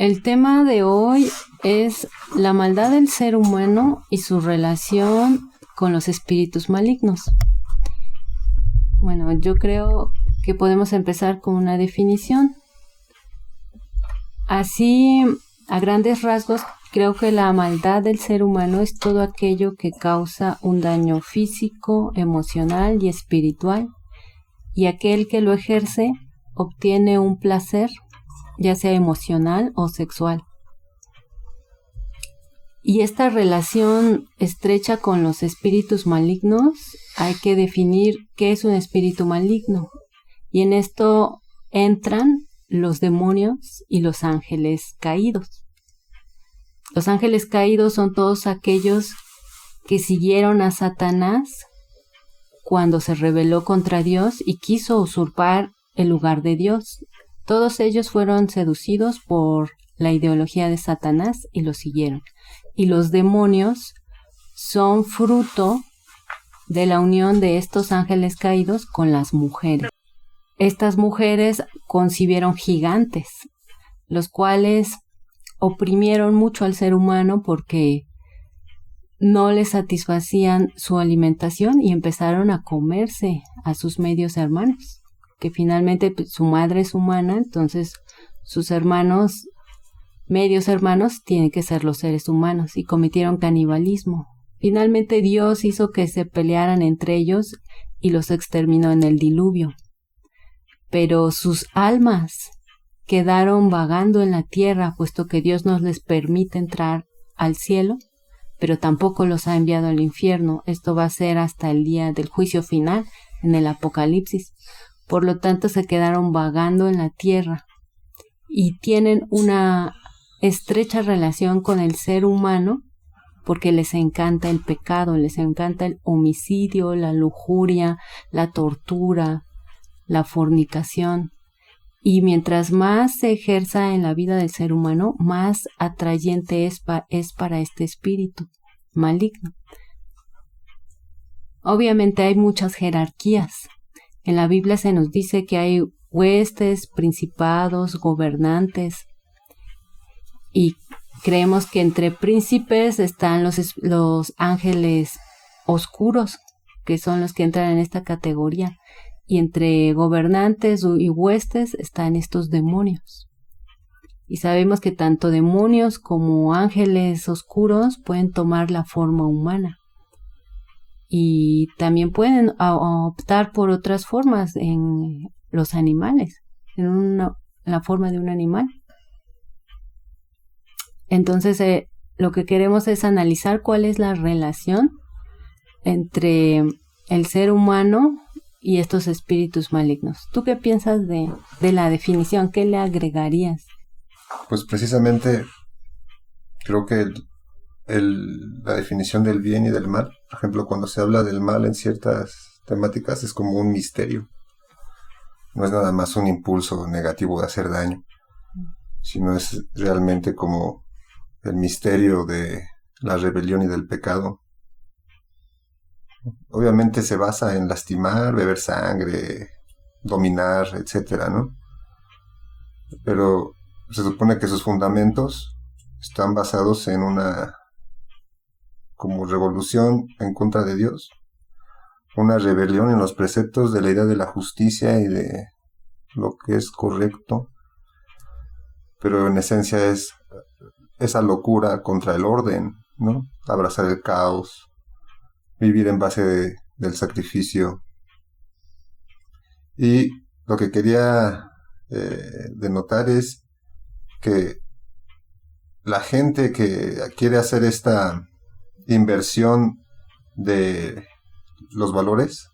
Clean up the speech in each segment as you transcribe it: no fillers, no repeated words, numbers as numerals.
El tema de hoy es la maldad del ser humano y su relación con los espíritus malignos. Bueno, yo creo que podemos empezar con una definición. Así, a grandes rasgos, creo que la maldad del ser humano es todo aquello que causa un daño físico, emocional y espiritual, y aquel que lo ejerce obtiene un placer, ya sea emocional o sexual. Y esta relación estrecha con los espíritus malignos, hay que definir qué es un espíritu maligno. Y en esto entran los demonios y los ángeles caídos. Los ángeles caídos son todos aquellos que siguieron a Satanás cuando se rebeló contra Dios y quiso usurpar el lugar de Dios. Todos ellos fueron seducidos por la ideología de Satanás y lo siguieron. Y los demonios son fruto de la unión de estos ángeles caídos con las mujeres. Estas mujeres concibieron gigantes, los cuales oprimieron mucho al ser humano porque no les satisfacían su alimentación y empezaron a comerse a sus medios hermanos, que finalmente su madre es humana, entonces sus hermanos, medios hermanos, tienen que ser los seres humanos, y cometieron canibalismo. Finalmente Dios hizo que se pelearan entre ellos y los exterminó en el diluvio. Pero sus almas quedaron vagando en la tierra, puesto que Dios no les permite entrar al cielo, pero tampoco los ha enviado al infierno. Esto va a ser hasta el día del juicio final, en el Apocalipsis. Por lo tanto, se quedaron vagando en la tierra y tienen una estrecha relación con el ser humano porque les encanta el pecado, les encanta el homicidio, la lujuria, la tortura, la fornicación. Y mientras más se ejerza en la vida del ser humano, más atrayente es para este espíritu maligno. Obviamente hay muchas jerarquías. En la Biblia se nos dice que hay huestes, principados, gobernantes, y creemos que entre príncipes están los ángeles oscuros, que son los que entran en esta categoría, y entre gobernantes y huestes están estos demonios. Y sabemos que tanto demonios como ángeles oscuros pueden tomar la forma humana. Y también pueden optar por otras formas en los animales, en la forma de un animal. Entonces, lo que queremos es analizar cuál es la relación entre el ser humano y estos espíritus malignos. ¿Tú qué piensas de la definición? ¿Qué le agregarías? Pues precisamente creo que la definición del bien y del mal, por ejemplo, cuando se habla del mal en ciertas temáticas, es como un misterio. No es nada más un impulso negativo de hacer daño, sino es realmente como el misterio de la rebelión y del pecado. Obviamente se basa en lastimar, beber sangre, dominar, etcétera, ¿no? Pero se supone que sus fundamentos están basados en una como revolución en contra de Dios, una rebelión en los preceptos de la idea de la justicia y de lo que es correcto, pero en esencia es esa locura contra el orden, ¿no? Abrazar el caos, vivir en base del sacrificio. Y lo que quería denotar es que la gente que quiere hacer esta inversión de los valores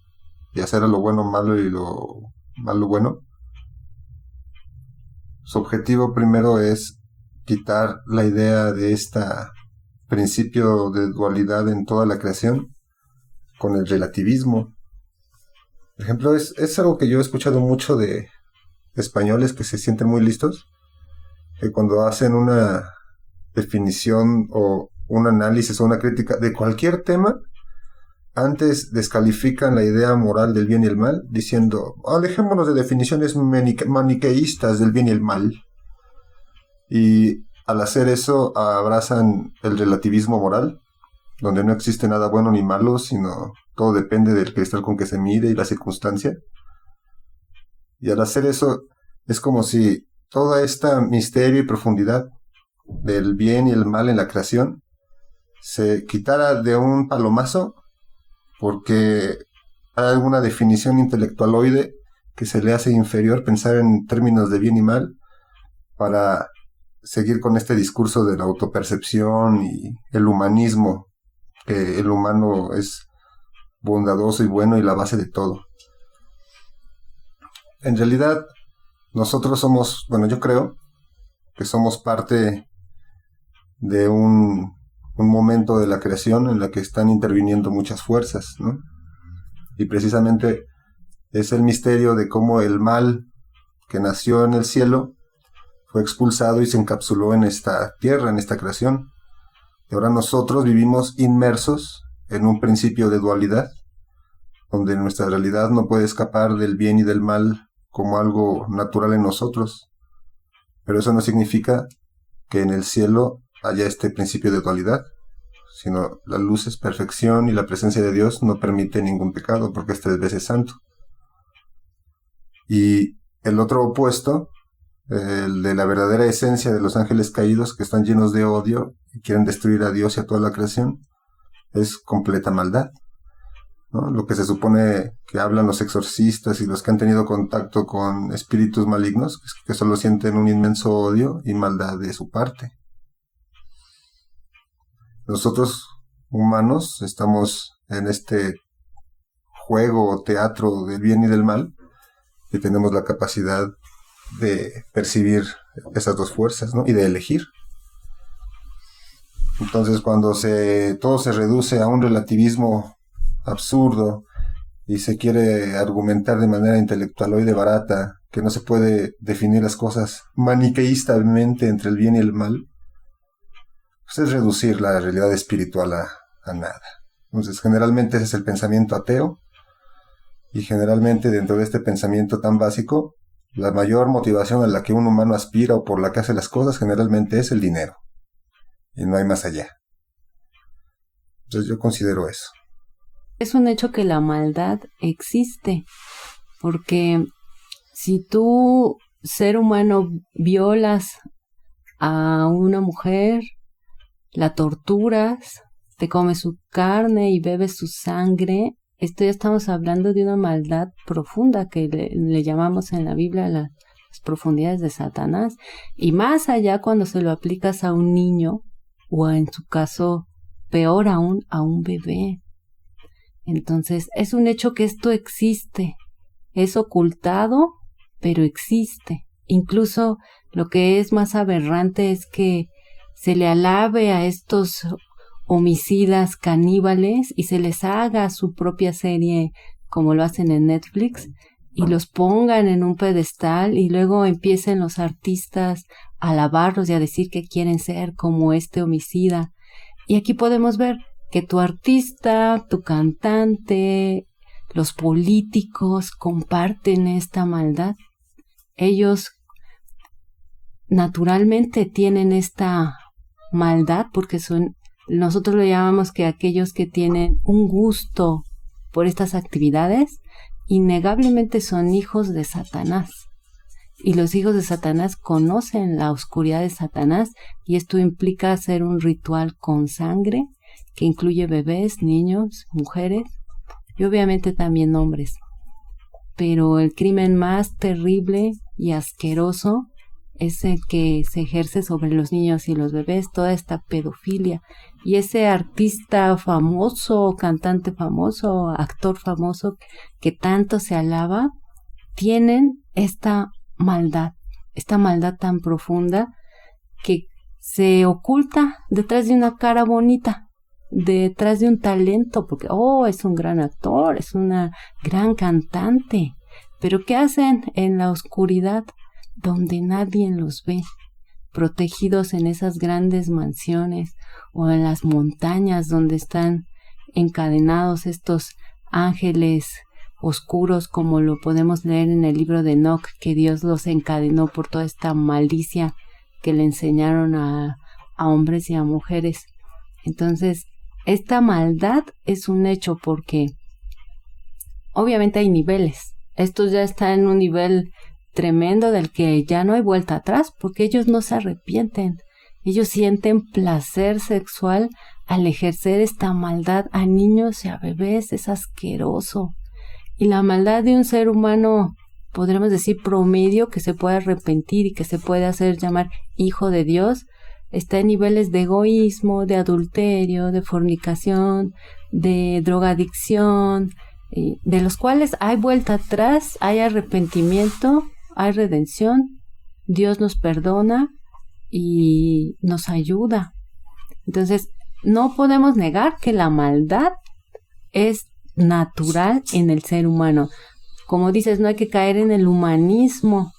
y hacer lo bueno malo y lo malo bueno, su objetivo primero es quitar la idea de este principio de dualidad en toda la creación con el relativismo. Por ejemplo, es algo que yo he escuchado mucho de españoles que se sienten muy listos, que cuando hacen una definición o un análisis o una crítica de cualquier tema, antes descalifican la idea moral del bien y el mal, diciendo, alejémonos de definiciones maniqueístas del bien y el mal. Y al hacer eso abrazan el relativismo moral, donde no existe nada bueno ni malo, sino todo depende del cristal con que se mire y la circunstancia. Y al hacer eso es como si toda esta misterio y profundidad del bien y el mal en la creación se quitara de un palomazo, porque hay alguna definición intelectualoide que se le hace inferior pensar en términos de bien y mal para seguir con este discurso de la autopercepción y el humanismo, que el humano es bondadoso y bueno y la base de todo. En realidad, nosotros somos, bueno, yo creo que somos parte de un momento de la creación en la que están interviniendo muchas fuerzas, ¿no? Y precisamente es el misterio de cómo el mal que nació en el cielo fue expulsado y se encapsuló en esta tierra, en esta creación. Y ahora nosotros vivimos inmersos en un principio de dualidad, donde nuestra realidad no puede escapar del bien y del mal como algo natural en nosotros. Pero eso no significa que en el cielo haya este principio de dualidad, sino la luz es perfección y la presencia de Dios no permite ningún pecado porque es 3 veces santo. Y el otro opuesto, el de la verdadera esencia de los ángeles caídos, que están llenos de odio y quieren destruir a Dios y a toda la creación, es completa maldad, ¿no? Lo que se supone que hablan los exorcistas y los que han tenido contacto con espíritus malignos, que solo sienten un inmenso odio y maldad de su parte. Nosotros, humanos, estamos en este juego o teatro del bien y del mal, y tenemos la capacidad de percibir esas dos fuerzas, ¿no? Y de elegir. Entonces, cuando todo se reduce a un relativismo absurdo y se quiere argumentar de manera intelectualoide barata que no se puede definir las cosas maniqueístamente entre el bien y el mal, pues es reducir la realidad espiritual a nada. Entonces, generalmente ese es el pensamiento ateo, y generalmente dentro de este pensamiento tan básico, la mayor motivación a la que un humano aspira o por la que hace las cosas generalmente es el dinero, y no hay más allá. Entonces yo considero eso. Es un hecho que la maldad existe, porque si tú, ser humano, violas a una mujer, la torturas, te comes su carne y bebes su sangre, esto ya estamos hablando de una maldad profunda que le llamamos en la Biblia las profundidades de Satanás, y más allá cuando se lo aplicas a un niño o en su caso peor aún a un bebé. Entonces es un hecho que esto existe, es ocultado, pero existe. Incluso lo que es más aberrante es que se le alabe a estos homicidas caníbales y se les haga su propia serie como lo hacen en Netflix y los pongan en un pedestal y luego empiecen los artistas a alabarlos y a decir que quieren ser como este homicida. Y aquí podemos ver que tu artista, tu cantante, los políticos comparten esta maldad. Ellos naturalmente tienen esta maldad porque nosotros le llamamos que aquellos que tienen un gusto por estas actividades, innegablemente son hijos de Satanás. Y los hijos de Satanás conocen la oscuridad de Satanás, y esto implica hacer un ritual con sangre que incluye bebés, niños, mujeres y obviamente también hombres. Pero el crimen más terrible y asqueroso es el que se ejerce sobre los niños y los bebés, toda esta pedofilia. Y ese artista famoso, cantante famoso, actor famoso que tanto se alaba, tienen esta maldad tan profunda que se oculta detrás de una cara bonita, detrás de un talento, porque es un gran actor, es una gran cantante. Pero ¿qué hacen en la oscuridad donde nadie los ve? Protegidos en esas grandes mansiones o en las montañas donde están encadenados estos ángeles oscuros, como lo podemos leer en el libro de Enoc, que Dios los encadenó por toda esta malicia que le enseñaron a hombres y a mujeres. Entonces, esta maldad es un hecho porque obviamente hay niveles. Esto ya está en un nivel tremendo del que ya no hay vuelta atrás porque ellos no se arrepienten. Ellos sienten placer sexual al ejercer esta maldad a niños y a bebés. Es asqueroso. Y la maldad de un ser humano, podríamos decir promedio, que se puede arrepentir y que se puede hacer llamar hijo de Dios, está en niveles de egoísmo, de adulterio, de fornicación, de drogadicción, de los cuales hay vuelta atrás, hay arrepentimiento, hay redención, Dios nos perdona y nos ayuda. Entonces, no podemos negar que la maldad es natural en el ser humano. Como dices, no hay que caer en el humanismo.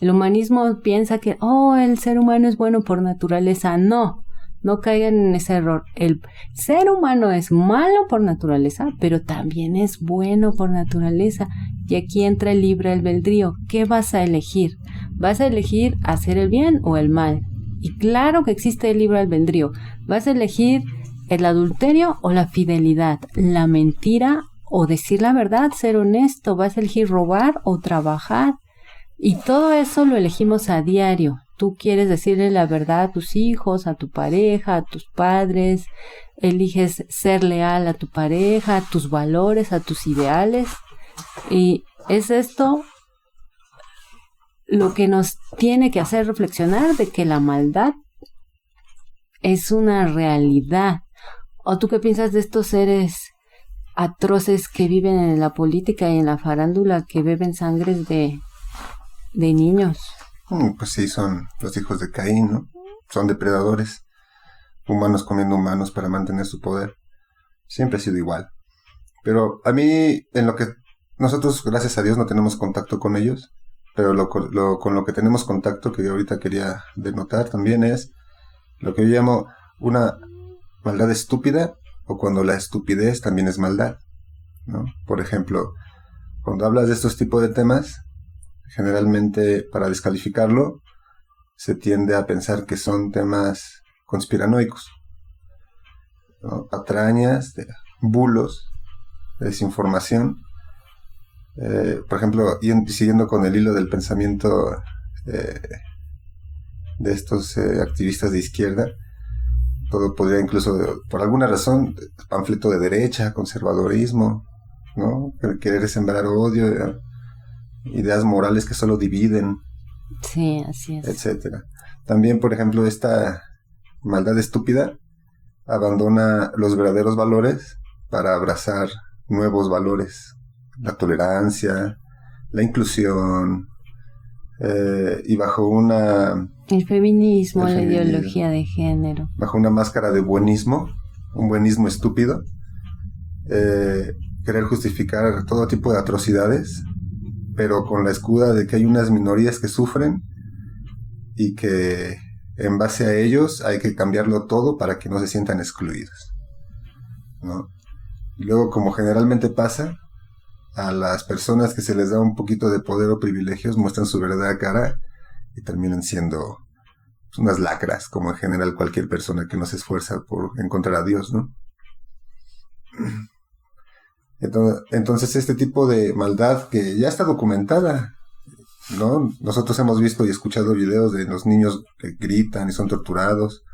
El humanismo piensa que, el ser humano es bueno por naturaleza. No caigan en ese error. El ser humano es malo por naturaleza, pero también es bueno por naturaleza. Y aquí entra el libre albedrío. ¿Qué vas a elegir? ¿Vas a elegir hacer el bien o el mal? Y claro que existe el libre albedrío. ¿Vas a elegir el adulterio o la fidelidad? ¿La mentira o decir la verdad, ser honesto? ¿Vas a elegir robar o trabajar? Y todo eso lo elegimos a diario. Tú quieres decirle la verdad a tus hijos, a tu pareja, a tus padres. Eliges ser leal a tu pareja, a tus valores, a tus ideales. Y es esto lo que nos tiene que hacer reflexionar de que la maldad es una realidad. ¿O tú qué piensas de estos seres atroces que viven en la política y en la farándula, que beben sangres de niños? Pues sí, son los hijos de Caín, ¿no? Son depredadores, humanos comiendo humanos para mantener su poder. Siempre ha sido igual. Pero a mí, en lo que nosotros, gracias a Dios, no tenemos contacto con ellos, pero con lo que tenemos contacto, que ahorita quería denotar también, es lo que yo llamo una maldad estúpida, o cuando la estupidez también es maldad, ¿no? Por ejemplo, cuando hablas de estos tipos de temas, generalmente para descalificarlo se tiende a pensar que son temas conspiranoicos, ¿no? Patrañas, bulos, desinformación. Por ejemplo, siguiendo con el hilo del pensamiento de estos activistas de izquierda, todo podría incluso, por alguna razón, panfleto de derecha, conservadorismo, ¿no? Querer sembrar odio, ideas morales que solo dividen. Sí, así es. Etcétera. También, por ejemplo, esta maldad estúpida abandona los verdaderos valores para abrazar nuevos valores. La tolerancia, la inclusión, y bajo el feminismo, la ideología de género. Bajo una máscara de buenismo, un buenismo estúpido, querer justificar todo tipo de atrocidades, pero con la excusa de que hay unas minorías que sufren y que en base a ellos hay que cambiarlo todo para que no se sientan excluidos, ¿no? Y luego, como generalmente pasa, a las personas que se les da un poquito de poder o privilegios muestran su verdadera cara y terminan siendo unas lacras, como en general cualquier persona que no se esfuerza por encontrar a Dios, ¿no? Entonces este tipo de maldad que ya está documentada, ¿no? Nosotros hemos visto y escuchado videos de los niños que gritan y son torturados.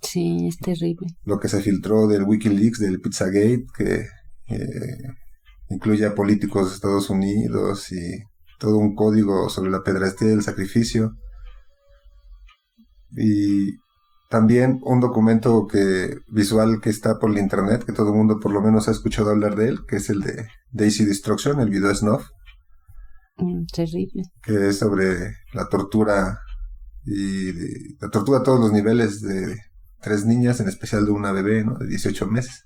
Sí, es terrible. Lo que se filtró del Wikileaks, del Pizzagate, que incluye a políticos de Estados Unidos y todo un código sobre la pederastia y el sacrificio. Y también un documento visual que está por la internet, que todo el mundo por lo menos ha escuchado hablar de él, que es el de Daisy Destruction, el video Snuff. Terrible. Que es sobre la tortura, y la tortura a todos los niveles de 3 niñas, en especial de una bebé, ¿no? De 18 meses.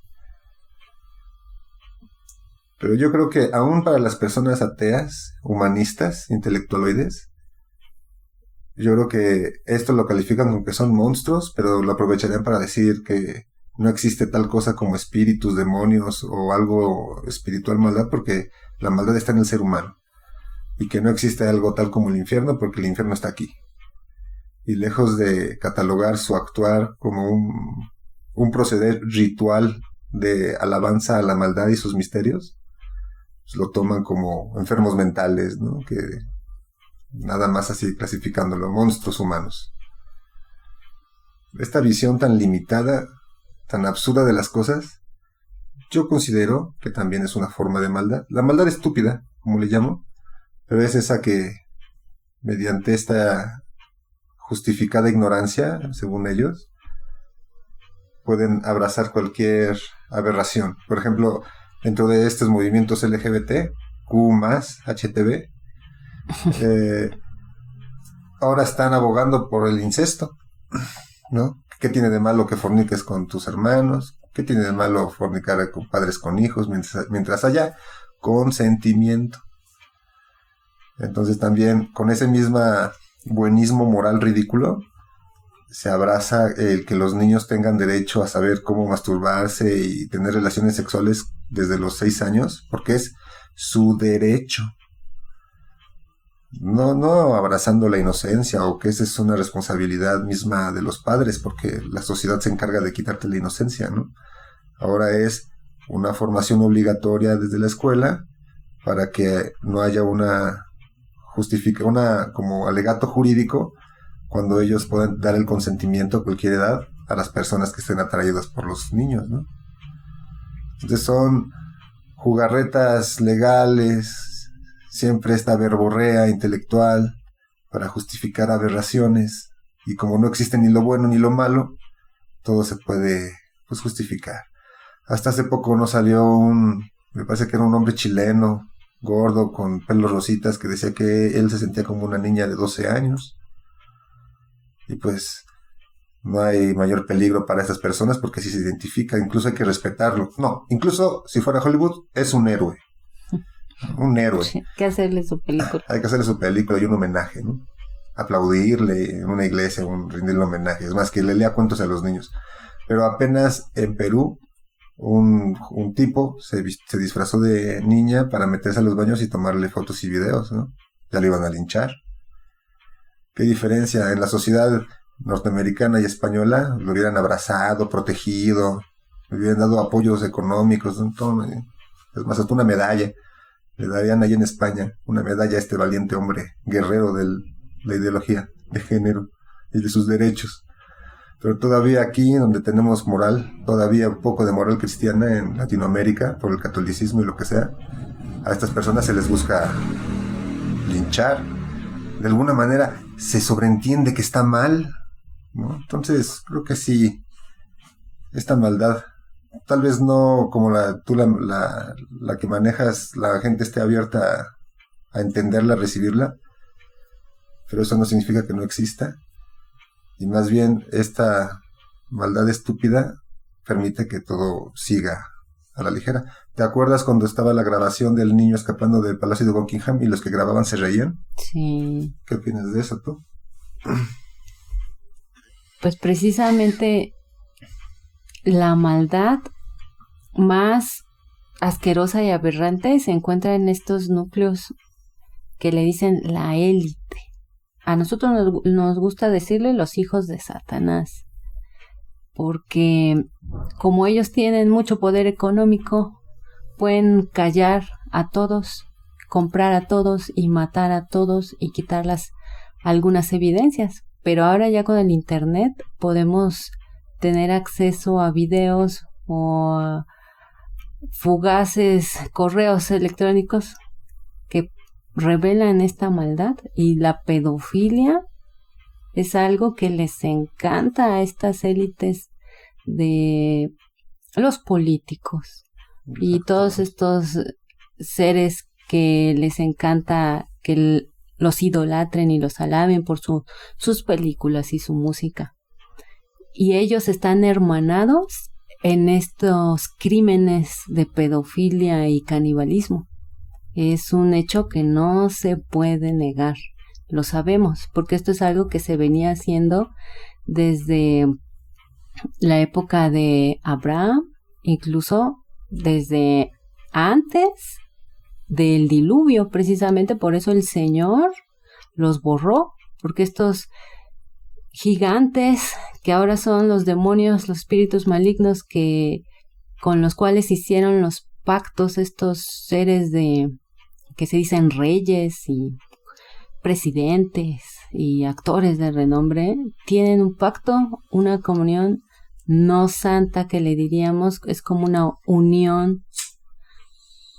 Pero yo creo que aún para las personas ateas, humanistas, intelectualoides, yo creo que esto lo califican como que son monstruos, pero lo aprovecharían para decir que no existe tal cosa como espíritus, demonios o algo espiritual maldad, porque la maldad está en el ser humano. Y que no existe algo tal como el infierno, porque el infierno está aquí. y lejos de catalogar su actuar como un proceder ritual de alabanza a la maldad y sus misterios, pues lo toman como enfermos mentales, ¿no? Que nada más así clasificándolo, monstruos humanos. Esta visión tan limitada, tan absurda de las cosas, yo considero que también es una forma de maldad. La maldad estúpida, como le llamo, pero es esa que, mediante esta justificada ignorancia, según ellos, pueden abrazar cualquier aberración. Por ejemplo, dentro de estos movimientos LGBT, Q+, HTV, ahora están abogando por el incesto, ¿no? ¿Qué tiene de malo que forniques con tus hermanos? ¿Qué tiene de malo fornicar con padres con hijos mientras haya consentimiento? Entonces también con ese mismo buenismo moral ridículo se abraza el que los niños tengan derecho a saber cómo masturbarse y tener relaciones sexuales desde los 6 años, porque es su derecho. No abrazando la inocencia o que esa es una responsabilidad misma de los padres, porque la sociedad se encarga de quitarte la inocencia, ¿no? Ahora es una formación obligatoria desde la escuela para que no haya una como alegato jurídico cuando ellos puedan dar el consentimiento a cualquier edad a las personas que estén atraídas por los niños, ¿no? Entonces son jugarretas legales, siempre esta verborrea intelectual para justificar aberraciones, y como no existe ni lo bueno ni lo malo, todo se puede pues justificar. Hasta hace poco no salió me parece que era un hombre chileno, gordo, con pelos rositas, que decía que él se sentía como una niña de 12 años. Y pues no hay mayor peligro para estas personas porque si se identifica, incluso hay que respetarlo. No, incluso si fuera Hollywood, es un héroe. Un héroe. Sí, hay que hacerle su película. Hay que hacerle su película y un homenaje, ¿no? Aplaudirle en una iglesia, rendirle homenaje. Es más, que le lea cuentos a los niños. Pero apenas en Perú, un tipo se disfrazó de niña para meterse a los baños y tomarle fotos y videos, ¿no? Ya lo iban a linchar. ¿Qué diferencia? En la sociedad norteamericana y española lo hubieran abrazado, protegido, le hubieran dado apoyos económicos, ¿no? Es más, hasta una medalla le darían ahí en España, una medalla a este valiente hombre, guerrero de la ideología de género y de sus derechos. Pero todavía aquí, donde tenemos moral, todavía un poco de moral cristiana en Latinoamérica, por el catolicismo y lo que sea, a estas personas se les busca linchar. De alguna manera se sobreentiende que está mal, ¿no? Entonces creo que sí, esta maldad, tal vez no como la que manejas, la gente esté abierta a entenderla, a recibirla, pero eso no significa que no exista, y más bien esta maldad estúpida permite que todo siga a la ligera. ¿Te acuerdas cuando estaba la grabación del niño escapando del Palacio de Buckingham y los que grababan se reían? Sí. ¿Qué opinas de eso tú? Pues precisamente la maldad más asquerosa y aberrante se encuentra en estos núcleos que le dicen la élite. A nosotros nos gusta decirle los hijos de Satanás, porque como ellos tienen mucho poder económico, pueden callar a todos, comprar a todos y matar a todos y quitarlas algunas evidencias. Pero ahora ya con el internet podemos tener acceso a videos o a fugaces correos electrónicos que revelan esta maldad, y la pedofilia es algo que les encanta a estas élites de los políticos. Exacto. Y todos estos seres que les encanta que los idolatren y los alaben por sus películas y su música. Y ellos están hermanados en estos crímenes de pedofilia y canibalismo. Es un hecho que no se puede negar. Lo sabemos, porque esto es algo que se venía haciendo desde la época de Abraham, incluso desde antes del diluvio. Precisamente por eso el Señor los borró, porque estos gigantes que ahora son los demonios, los espíritus malignos con los cuales hicieron los pactos estos seres que se dicen reyes y presidentes y actores de renombre, tienen un pacto, una comunión no santa que le diríamos, es como una unión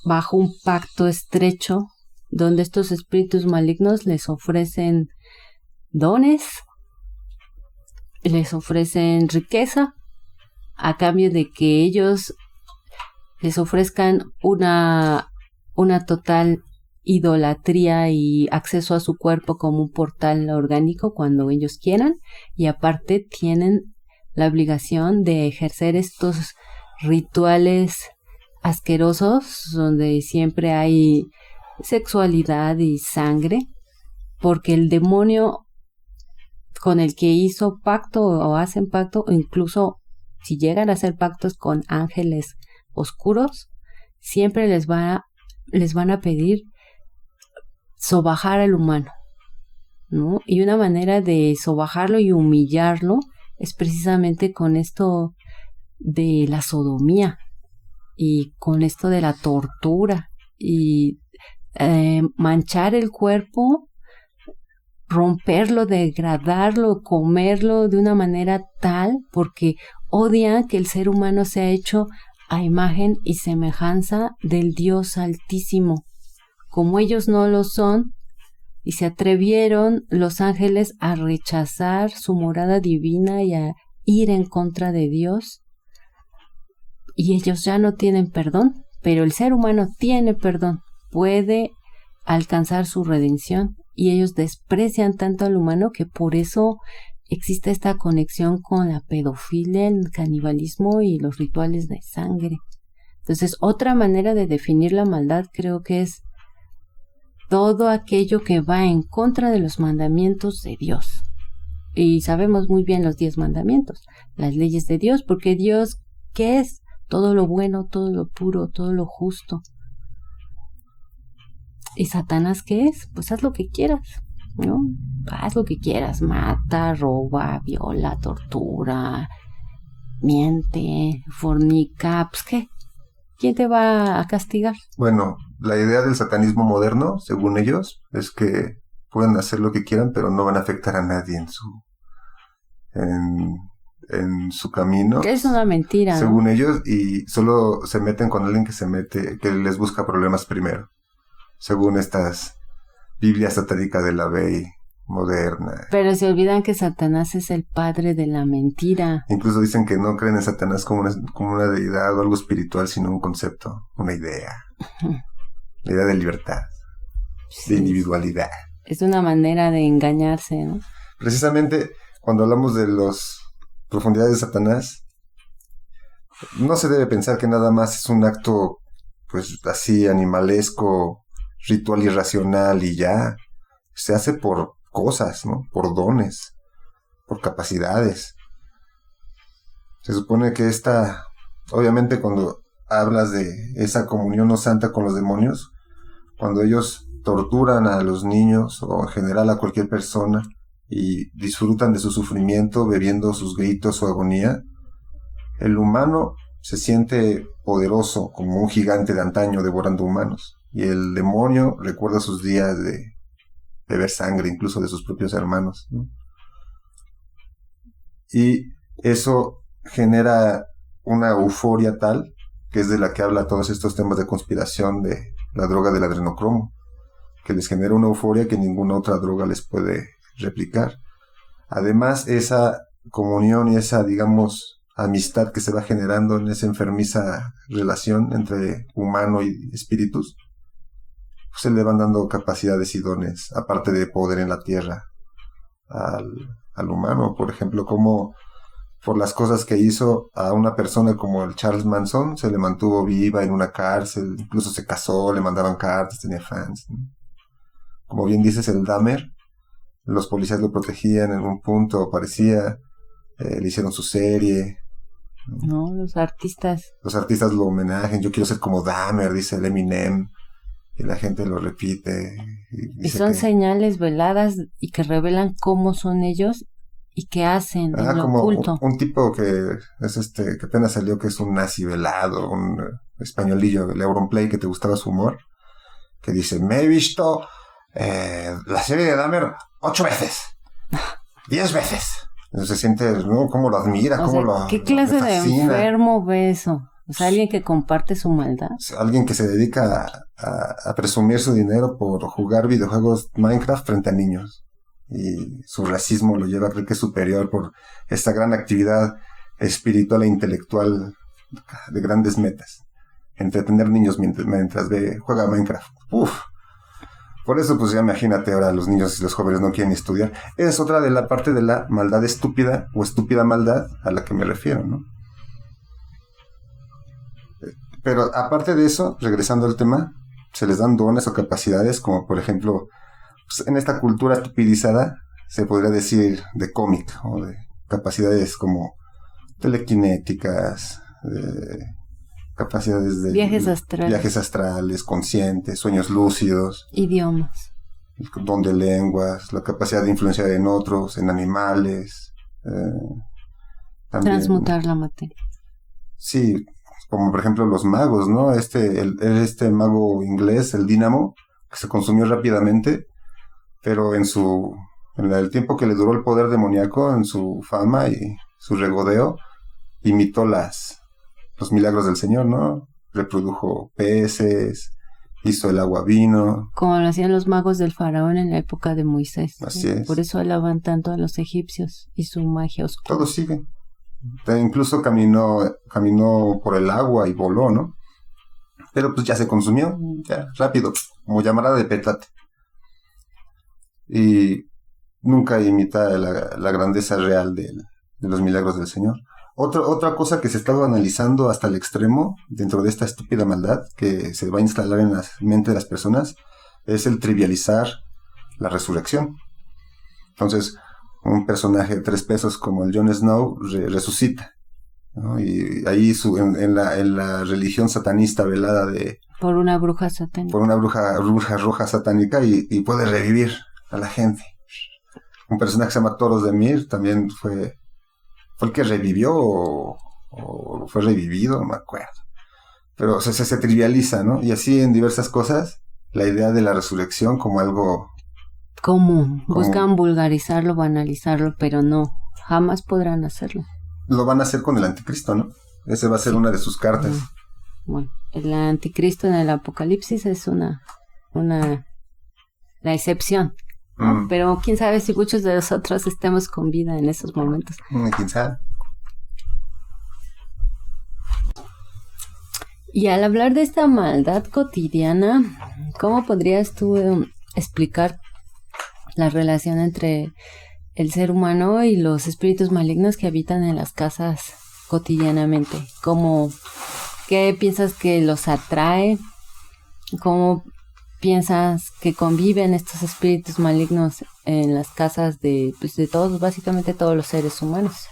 bajo un pacto estrecho donde estos espíritus malignos les ofrecen dones, les ofrecen riqueza a cambio de que ellos les ofrezcan una total idolatría y acceso a su cuerpo como un portal orgánico cuando ellos quieran, y aparte tienen la obligación de ejercer estos rituales asquerosos donde siempre hay sexualidad y sangre, porque el demonio con el que hizo pacto o hacen pacto, o incluso si llegan a hacer pactos con ángeles oscuros, siempre les van a pedir sobajar al humano, ¿no? Y una manera de sobajarlo y humillarlo es precisamente con esto de la sodomía y con esto de la tortura y manchar el cuerpo, romperlo, degradarlo, comerlo de una manera tal porque odian que el ser humano sea hecho a imagen y semejanza del Dios Altísimo. Como ellos no lo son, y se atrevieron los ángeles a rechazar su morada divina y a ir en contra de Dios, y ellos ya no tienen perdón, pero el ser humano tiene perdón, puede alcanzar su redención, y ellos desprecian tanto al humano que por eso existe esta conexión con la pedofilia, el canibalismo y los rituales de sangre. Entonces, otra manera de definir la maldad creo que es todo aquello que va en contra de los mandamientos de Dios. Y sabemos muy bien los 10 mandamientos, las leyes de Dios, porque Dios, ¿qué es? Todo lo bueno, todo lo puro, todo lo justo. ¿Y Satanás qué es? Pues haz lo que quieras, ¿no? Haz lo que quieras, mata, roba, viola, tortura, miente, fornica, pues ¿qué? ¿Quién te va a castigar? Bueno, la idea del satanismo moderno, según ellos, es que pueden hacer lo que quieran, pero no van a afectar a nadie en su camino. Que es una mentira, según ¿no? ellos, y solo se meten con alguien que les busca problemas primero, según estas Biblias satánicas de la Bey moderna. Pero se olvidan que Satanás es el padre de la mentira. Incluso dicen que no creen en Satanás como una deidad o algo espiritual, sino un concepto, una idea. La idea de libertad, Sí, de individualidad. es una manera de engañarse, ¿no? Precisamente cuando hablamos de las profundidades de Satanás, no se debe pensar que nada más es un acto, pues así, animalesco, ritual irracional y ya. Se hace por cosas, ¿no? Por dones, por capacidades. Se supone que obviamente cuando hablas de esa comunión no santa con los demonios, cuando ellos torturan a los niños o en general a cualquier persona y disfrutan de su sufrimiento bebiendo sus gritos o agonía, el humano se siente poderoso como un gigante de antaño devorando humanos, y el demonio recuerda sus días de beber sangre incluso de sus propios hermanos, ¿no? Y eso genera una euforia tal, que es de la que habla todos estos temas de conspiración de la droga del adrenocromo, que les genera una euforia que ninguna otra droga les puede replicar. Además, esa comunión y esa, digamos, amistad que se va generando en esa enfermiza relación entre humano y espíritus, pues se le van dando capacidades y dones, aparte de poder en la tierra, al humano. Por ejemplo, como por las cosas que hizo a una persona como el Charles Manson, se le mantuvo viva en una cárcel, incluso se casó, le mandaban cartas, tenía fans, ¿no? Como bien dices, el Dahmer, los policías lo protegían en un punto, parecía, le hicieron su serie. No, los artistas. Los artistas lo homenajean, yo quiero ser como Dahmer, dice el Eminem, y la gente lo repite. Y son señales veladas y que revelan cómo son ellos y que hacen en lo como oculto. Un tipo que es que apenas salió, que es un nazi velado, un españolillo del Auronplay, que te gustaba su humor, que dice: me he visto la serie de Dahmer 8 veces, 10 veces. Entonces se siente, ¿no?, cómo lo admira, cómo lo ¿qué clase le de fascina. enfermo ve eso? O sea, alguien que comparte su maldad. Alguien que se dedica a presumir su dinero por jugar videojuegos Minecraft frente a niños. Y su racismo lo lleva a creer que es superior por esta gran actividad espiritual e intelectual de grandes metas. Entretener niños mientras juega Minecraft. Uf. Por eso, pues ya imagínate, ahora los niños y los jóvenes no quieren estudiar. Es otra de la parte de la maldad estúpida o estúpida maldad a la que me refiero, ¿no? Pero aparte de eso, regresando al tema, se les dan dones o capacidades, como por ejemplo, pues, en esta cultura estupidizada, se podría decir de cómic, o de capacidades como telequinéticas, capacidades de viajes astrales, conscientes, sueños lúcidos, idiomas, el don de lenguas, la capacidad de influenciar en otros, en animales, también, transmutar la materia. Sí, como por ejemplo los magos, ¿no? Este mago inglés, el Dínamo, que se consumió rápidamente, pero en el tiempo que le duró el poder demoníaco, en su fama y su regodeo, imitó los milagros del Señor, ¿no? Reprodujo peces, hizo el agua vino. Como lo hacían los magos del faraón en la época de Moisés. Así es. Por eso alaban tanto a los egipcios y su magia oscura. Todo sigue. Incluso caminó por el agua y voló, ¿no? Pero pues ya se consumió, ya, rápido, como llamarada de petate. Y nunca imita la grandeza real de los milagros del Señor. Otra cosa que se está analizando hasta el extremo, dentro de esta estúpida maldad que se va a instalar en la mente de las personas, es el trivializar la resurrección. Entonces, un personaje de 3 pesos como el Jon Snow resucita, ¿no? Y ahí en la religión satanista velada por una bruja satánica. Por una bruja roja satánica y puede revivir a la gente. Un personaje que se llama Thoros de Myr también fue el que revivió o fue revivido, no me acuerdo. Pero se trivializa, ¿no? Y así en diversas cosas, la idea de la resurrección como algo común. Buscan vulgarizarlo, banalizarlo, pero no, jamás podrán hacerlo. Lo van a hacer con el anticristo, ¿no? Ese va a ser una de sus cartas. Bueno, el anticristo en el Apocalipsis es la excepción, ¿no? Pero quién sabe si muchos de nosotros estemos con vida en esos momentos. ¿Quién sabe? Y al hablar de esta maldad cotidiana, ¿cómo podrías tú explicar la relación entre el ser humano y los espíritus malignos que habitan en las casas cotidianamente? ¿Qué piensas que los atrae? ¿Cómo piensas que conviven estos espíritus malignos en las casas de todos, básicamente todos los seres humanos?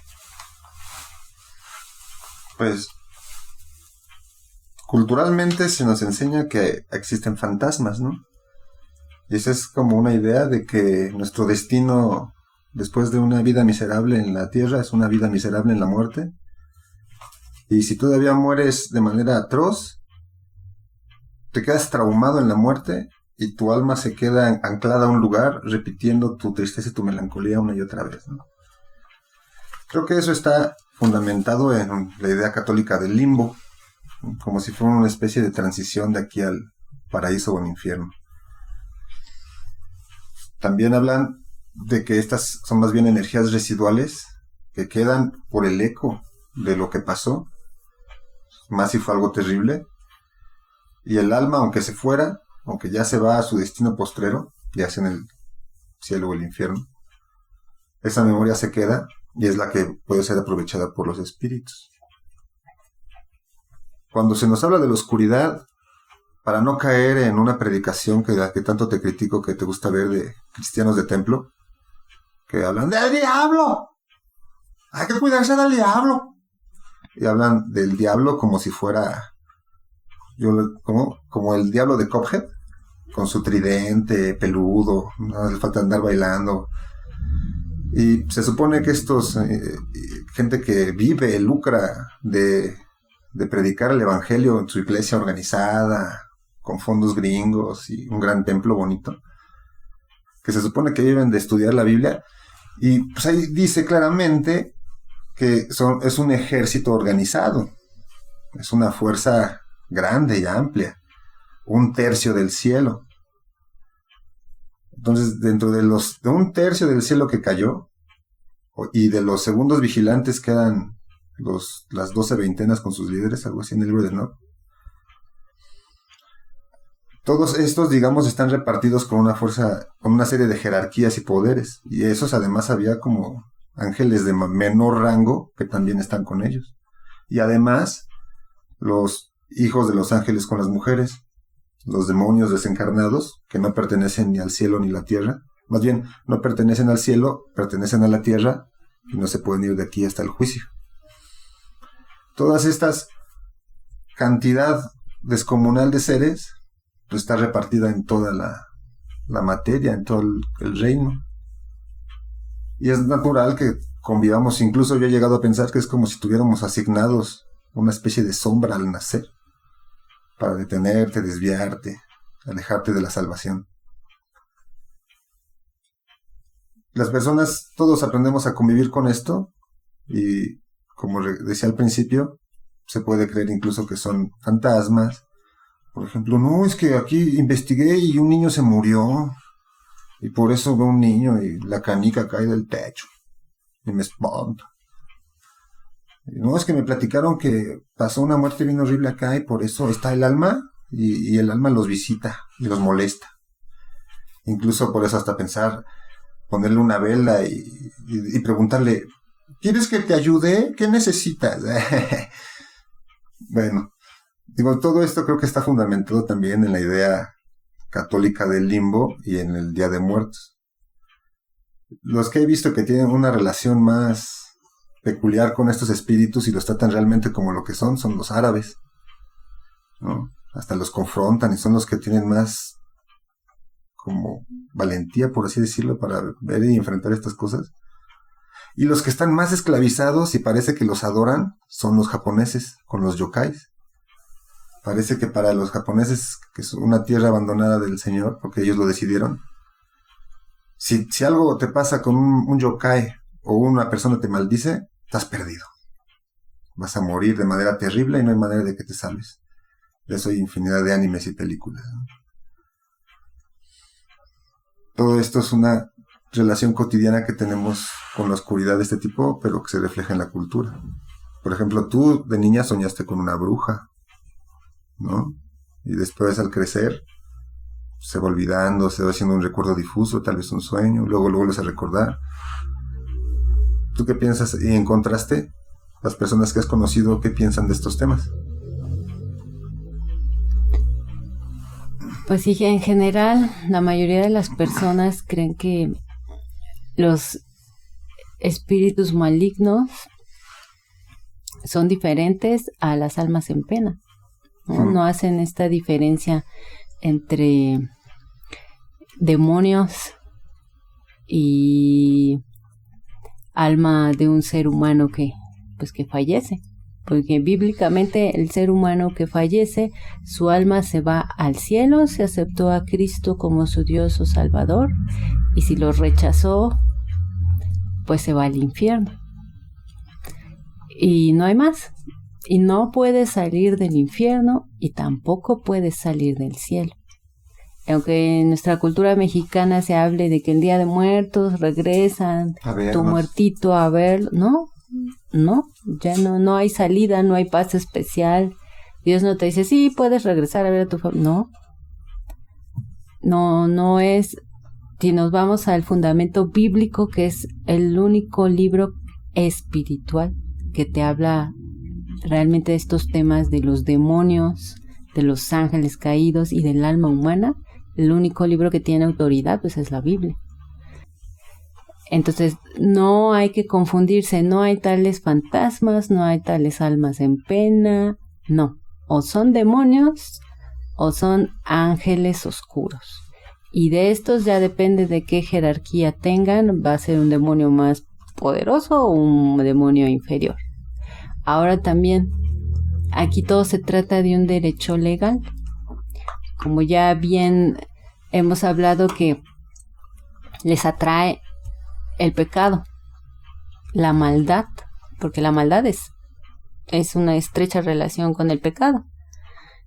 Pues culturalmente se nos enseña que existen fantasmas, ¿no? Y esa es como una idea de que nuestro destino después de una vida miserable en la tierra es una vida miserable en la muerte. Y si todavía mueres de manera atroz, te quedas traumado en la muerte y tu alma se queda anclada a un lugar repitiendo tu tristeza y tu melancolía una y otra vez, ¿no? Creo que eso está fundamentado en la idea católica del limbo, como si fuera una especie de transición de aquí al paraíso o al infierno. También hablan de que estas son más bien energías residuales que quedan por el eco de lo que pasó, más si fue algo terrible, y el alma, aunque ya se va a su destino postrero, ya sea en el cielo o el infierno, esa memoria se queda y es la que puede ser aprovechada por los espíritus. Cuando se nos habla de la oscuridad, para no caer en una predicación que tanto te critico, que te gusta ver de cristianos de templo, que hablan del diablo, hay que cuidarse del diablo, y hablan del diablo como si fuera como el diablo de Cuphead, con su tridente peludo, no hace falta andar bailando. Y se supone que estos, gente que vive, lucra de predicar el evangelio en su iglesia organizada, con fondos gringos y un gran templo bonito, que se supone que viven de estudiar la Biblia, y pues ahí dice claramente que es un ejército organizado, es una fuerza grande y amplia, 1/3 del cielo. Entonces, dentro de 1/3 del cielo que cayó, y de los segundos vigilantes quedan las 12 veintenas con sus líderes, algo así en el libro de Enoc. Todos estos, digamos, están repartidos con una fuerza, con una serie de jerarquías y poderes. Y esos además había como ángeles de menor rango que también están con ellos. Y además, los hijos de los ángeles con las mujeres, los demonios desencarnados, que no pertenecen ni al cielo ni a la tierra. Más bien, no pertenecen al cielo, pertenecen a la tierra y no se pueden ir de aquí hasta el juicio. Todas estas cantidad descomunal de seres pues está repartida en toda la materia, en todo el reino. Y es natural que convivamos. Incluso yo he llegado a pensar que es como si tuviéramos asignados una especie de sombra al nacer, para detenerte, desviarte, alejarte de la salvación. Las personas, todos aprendemos a convivir con esto, y como decía al principio, se puede creer incluso que son fantasmas. Por ejemplo, no, es que aquí investigué y un niño se murió, y por eso veo un niño y la canica cae del techo, y me espanto. No, es que me platicaron que pasó una muerte bien horrible acá, y por eso está el alma, y el alma los visita y los molesta. Incluso por eso hasta pensar, ponerle una vela y preguntarle, ¿quieres que te ayude? ¿Qué necesitas? Bueno, digo, todo esto creo que está fundamentado también en la idea católica del limbo y en el Día de Muertos. Los que he visto que tienen una relación más peculiar con estos espíritus y los tratan realmente como lo que son los árabes, ¿no? Hasta los confrontan y son los que tienen más como valentía, por así decirlo, para ver y enfrentar estas cosas. Y los que están más esclavizados y parece que los adoran son los japoneses con los yokais. Parece que para los japoneses, que es una tierra abandonada del Señor, porque ellos lo decidieron, si algo te pasa con un yokai o una persona te maldice, estás perdido. Vas a morir de manera terrible y no hay manera de que te salves. De eso hay infinidad de animes y películas, ¿no? Todo esto es una relación cotidiana que tenemos con la oscuridad de este tipo, pero que se refleja en la cultura. Por ejemplo, tú de niña soñaste con una bruja, ¿no? Y después al crecer se va olvidando, se va haciendo un recuerdo difuso, tal vez un sueño, luego lo vuelves a recordar. ¿Tú qué piensas? Y en contraste, las personas que has conocido, ¿qué piensan de estos temas? Pues sí, en general, la mayoría de las personas creen que los espíritus malignos son diferentes a las almas en pena, ¿no? No hacen esta diferencia entre demonios y alma de un ser humano que fallece. Porque bíblicamente el ser humano que fallece, su alma se va al cielo, se aceptó a Cristo como su Dios o Salvador, y si lo rechazó, pues se va al infierno. Y no hay más. Y no puede salir del infierno y tampoco puede salir del cielo. Aunque en nuestra cultura mexicana se hable de que el Día de Muertos regresan tu muertito a verlo, no, ya no hay salida, no hay paz especial. Dios no te dice, sí, puedes regresar a ver a tu familia. No es. Si nos vamos al fundamento bíblico, que es el único libro espiritual que te habla realmente de estos temas de los demonios, de los ángeles caídos y del alma humana, el único libro que tiene autoridad, pues es la Biblia. Entonces, no hay que confundirse, no hay tales fantasmas, no hay tales almas en pena, no. O son demonios o son ángeles oscuros. Y de estos ya depende de qué jerarquía tengan, va a ser un demonio más poderoso o un demonio inferior. Ahora también, aquí todo se trata de un derecho legal. Como ya bien hemos hablado que les atrae el pecado, la maldad, porque la maldad es una estrecha relación con el pecado.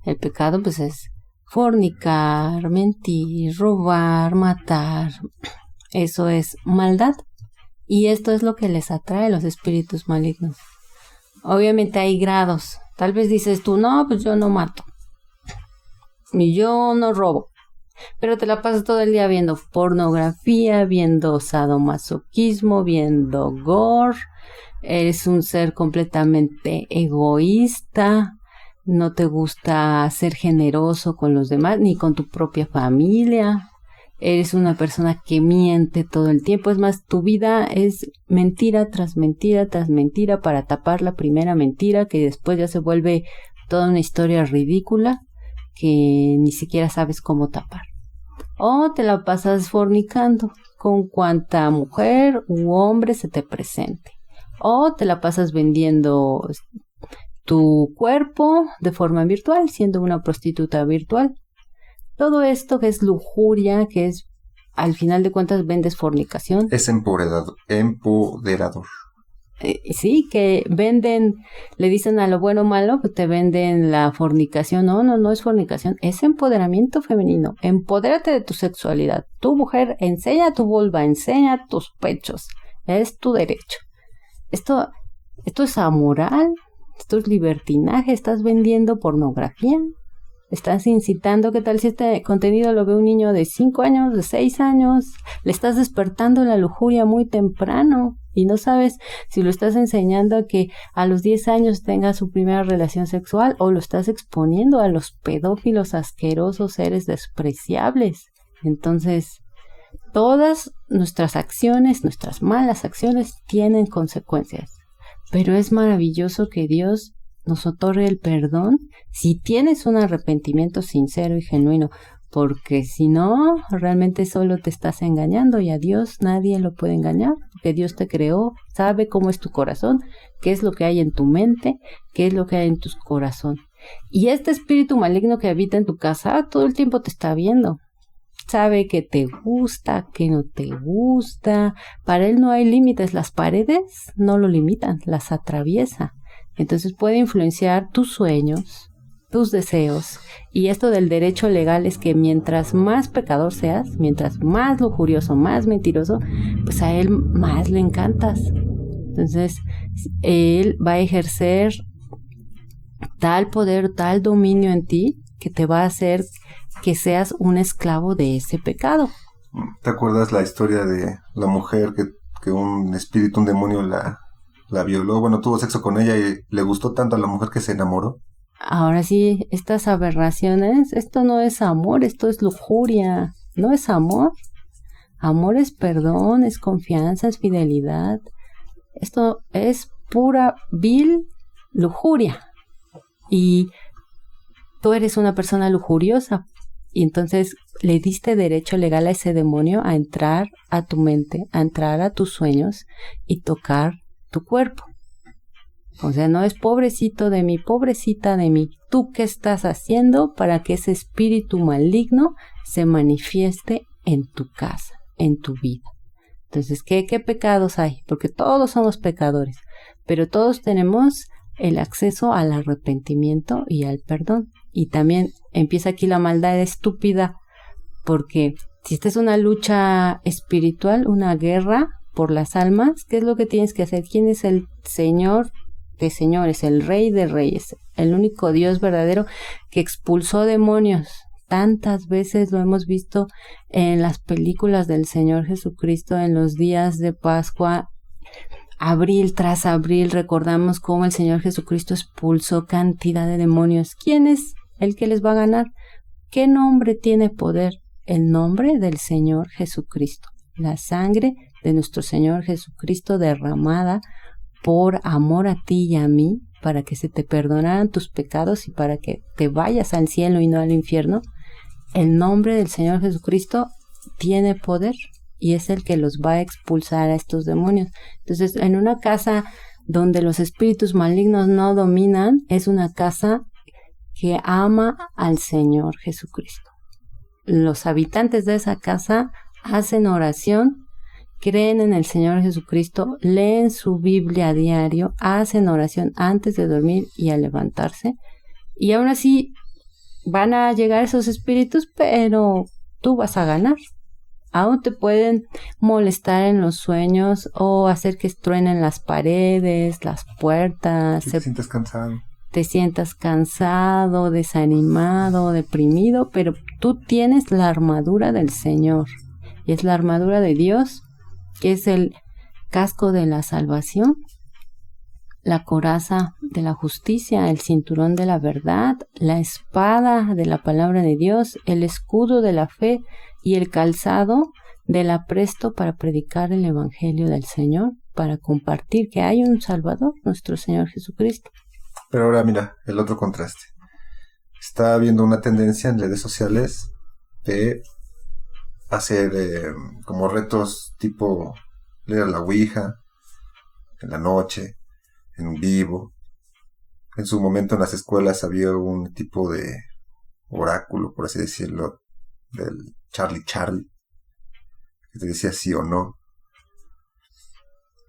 El pecado pues es fornicar, mentir, robar, matar. Eso es maldad. Y esto es lo que les atrae a los espíritus malignos. Obviamente hay grados. Tal vez dices tú, no, pues yo no mato. Y yo no robo. Pero te la pasas todo el día viendo pornografía, viendo sadomasoquismo, viendo gore. Eres un ser completamente egoísta. No te gusta ser generoso con los demás, ni con tu propia familia. Eres una persona que miente todo el tiempo. Es más, tu vida es mentira tras mentira tras mentira para tapar la primera mentira, que después ya se vuelve toda una historia ridícula que ni siquiera sabes cómo tapar. O te la pasas fornicando con cuanta mujer u hombre se te presente. O te la pasas vendiendo tu cuerpo de forma virtual, siendo una prostituta virtual. Todo esto que es lujuria, que es, al final de cuentas, vendes fornicación. Es empoderador. Sí, que venden, le dicen a lo bueno o malo, pues te venden la fornicación. No es fornicación, es empoderamiento femenino. Empodérate de tu sexualidad. Tu mujer, enseña tu vulva, enseña tus pechos. Es tu derecho. Esto es amoral, esto es libertinaje, estás vendiendo pornografía. Estás incitando, ¿qué tal si este contenido lo ve un niño de 5 años, de 6 años? Le estás despertando la lujuria muy temprano y no sabes si lo estás enseñando a que a los 10 años tenga su primera relación sexual o lo estás exponiendo a los pedófilos asquerosos, seres despreciables. Entonces, todas nuestras acciones, nuestras malas acciones tienen consecuencias. Pero es maravilloso que Dios nos otorgue el perdón si tienes un arrepentimiento sincero y genuino, porque si no, realmente solo te estás engañando y a Dios nadie lo puede engañar, porque Dios te creó, sabe cómo es tu corazón, qué es lo que hay en tu mente, qué es lo que hay en tu corazón. Y este espíritu maligno que habita en tu casa todo el tiempo te está viendo. Sabe que te gusta, que no te gusta. Para él no hay límites, las paredes no lo limitan, las atraviesa. Entonces puede influenciar tus sueños, tus deseos. Y esto del derecho legal es que mientras más pecador seas, mientras más lujurioso, más mentiroso, pues a él más le encantas. Entonces él va a ejercer tal poder, tal dominio en ti que te va a hacer que seas un esclavo de ese pecado. ¿Te acuerdas la historia de la mujer que un espíritu, un demonio la violó? Bueno, tuvo sexo con ella y le gustó tanto a la mujer que se enamoró. Ahora sí, estas aberraciones, esto no es amor, esto es lujuria, no es amor. Amor es perdón, es confianza, es fidelidad. Esto es pura vil lujuria. Y tú eres una persona lujuriosa. Y entonces le diste derecho legal a ese demonio a entrar a tu mente, a entrar a tus sueños y tocar tu cuerpo. O sea, no es pobrecito de mí, pobrecita de mí. ¿Tú qué estás haciendo para que ese espíritu maligno se manifieste en tu casa, en tu vida? Entonces, ¿qué pecados hay? Porque todos somos pecadores, pero todos tenemos el acceso al arrepentimiento y al perdón. Y también empieza aquí la maldad estúpida, porque si esta es una lucha espiritual, una guerra por las almas, ¿qué es lo que tienes que hacer? ¿Quién es el Señor de señores, el Rey de reyes, el único Dios verdadero que expulsó demonios? Tantas veces lo hemos visto en las películas del Señor Jesucristo en los días de Pascua. Abril tras abril recordamos cómo el Señor Jesucristo expulsó cantidad de demonios. ¿Quién es el que les va a ganar? ¿Qué nombre tiene poder? El nombre del Señor Jesucristo. La sangre de nuestro Señor Jesucristo derramada por amor a ti y a mí, para que se te perdonaran tus pecados y para que te vayas al cielo y no al infierno. El nombre del Señor Jesucristo tiene poder y es el que los va a expulsar a estos demonios. Entonces, en una casa donde los espíritus malignos no dominan, es una casa que ama al Señor Jesucristo. Los habitantes de esa casa hacen oración, creen en el Señor Jesucristo, leen su Biblia a diario, hacen oración antes de dormir y al levantarse, y aún así van a llegar esos espíritus, pero tú vas a ganar. Aún te pueden molestar en los sueños o hacer que truenen las paredes, las puertas. Te sientes cansado. Te sientas cansado, desanimado, deprimido, pero tú tienes la armadura del Señor. Y es la armadura de Dios, que es el casco de la salvación, la coraza de la justicia, el cinturón de la verdad, la espada de la palabra de Dios, el escudo de la fe y el calzado del apresto para predicar el evangelio del Señor, para compartir que hay un Salvador, nuestro Señor Jesucristo. Pero ahora mira, el otro contraste. Está habiendo una tendencia en redes sociales de hacer como retos tipo leer la Ouija en la noche, en vivo. En su momento en las escuelas había un tipo de oráculo, por así decirlo, del Charlie, que te decía sí o no.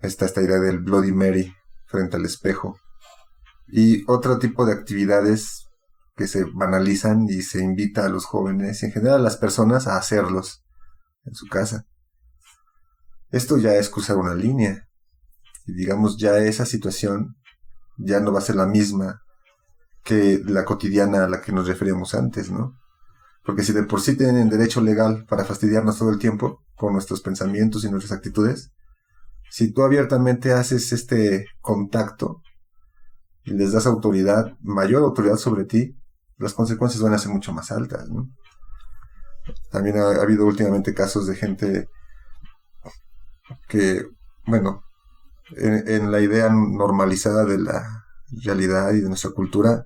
Está esta idea del Bloody Mary frente al espejo. Y otro tipo de actividades que se banalizan y se invita a los jóvenes y en general a las personas a hacerlos en su casa. Esto ya es cruzar una línea. Y digamos, ya esa situación ya no va a ser la misma que la cotidiana a la que nos referíamos antes, ¿no? Porque si de por sí tienen derecho legal para fastidiarnos todo el tiempo con nuestros pensamientos y nuestras actitudes, si tú abiertamente haces este contacto y les das autoridad, mayor autoridad sobre ti, las consecuencias van a ser mucho más altas, ¿no? También ha habido últimamente casos de gente que, bueno, en la idea normalizada de la realidad y de nuestra cultura,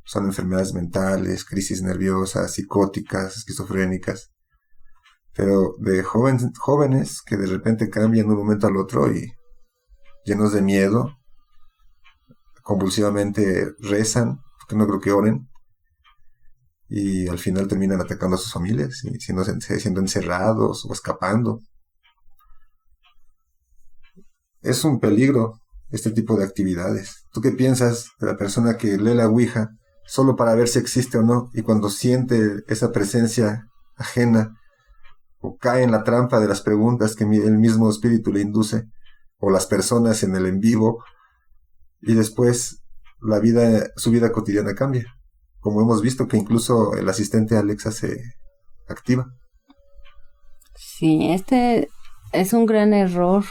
son enfermedades mentales, crisis nerviosas, psicóticas, esquizofrénicas, pero de jóvenes que de repente cambian de un momento al otro y llenos de miedo, convulsivamente rezan, porque no creo que oren, y al final terminan atacando a sus familias, y siendo encerrados o escapando. Es un peligro este tipo de actividades. ¿Tú qué piensas de la persona que lee la Ouija solo para ver si existe o no, y cuando siente esa presencia ajena o cae en la trampa de las preguntas que el mismo espíritu le induce, o las personas en el en vivo, y después su vida cotidiana cambia? Como hemos visto que incluso el asistente Alexa se activa. Sí, este es un gran error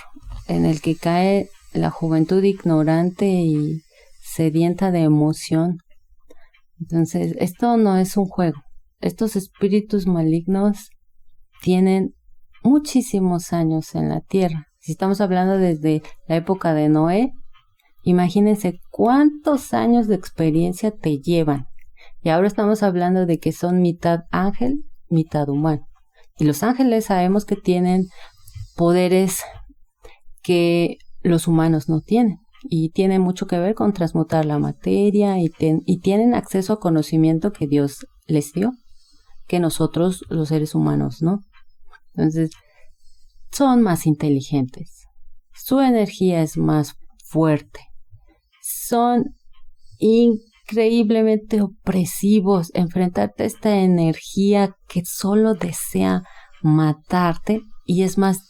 en el que cae la juventud ignorante y sedienta de emoción. Entonces, esto no es un juego. Estos espíritus malignos tienen muchísimos años en la tierra. Si estamos hablando desde la época de Noé, imagínense cuántos años de experiencia te llevan. Y ahora estamos hablando de que son mitad ángel, mitad humano. Y los ángeles sabemos que tienen poderes que los humanos no tienen. Y tiene mucho que ver con transmutar la materia y tienen acceso a conocimiento que Dios les dio, que nosotros los seres humanos no. Entonces, son más inteligentes. Su energía es más fuerte. Son increíblemente opresivos. Enfrentarte a esta energía que solo desea matarte, y es más,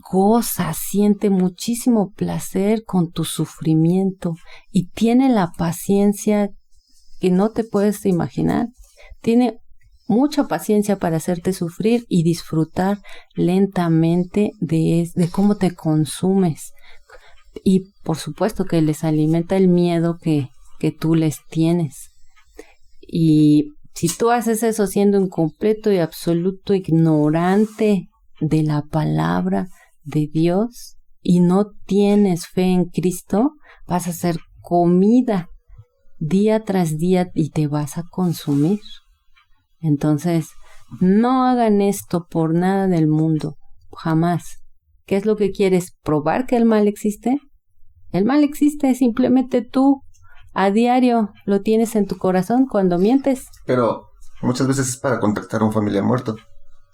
goza, siente muchísimo placer con tu sufrimiento y tiene la paciencia que no te puedes imaginar. Tiene mucha paciencia para hacerte sufrir y disfrutar lentamente de cómo te consumes. Y por supuesto que les alimenta el miedo que tú les tienes. Y si tú haces eso siendo un completo y absoluto ignorante de la palabra de Dios y no tienes fe en Cristo, vas a ser comida día tras día y te vas a consumir. Entonces, No hagan esto por nada del mundo, jamás. ¿Qué es lo que quieres? ¿Probar que el mal existe? El mal existe, simplemente tú a diario lo tienes en tu corazón cuando mientes. Pero muchas veces es para contactar a un familiar muerto.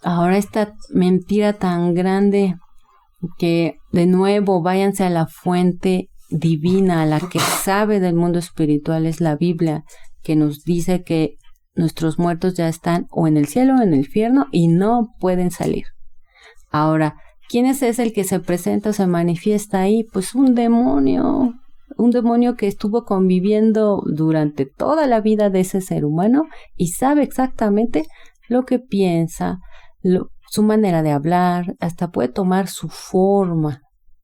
Ahora esta mentira tan grande que de nuevo váyanse a la fuente divina, a la que sabe del mundo espiritual, es la Biblia, que nos dice que nuestros muertos ya están o en el cielo o en el infierno y no pueden salir. Ahora, ¿quién es el que se presenta o se manifiesta ahí? Pues un demonio que estuvo conviviendo durante toda la vida de ese ser humano y sabe exactamente lo que piensa, su manera de hablar, hasta puede tomar su forma.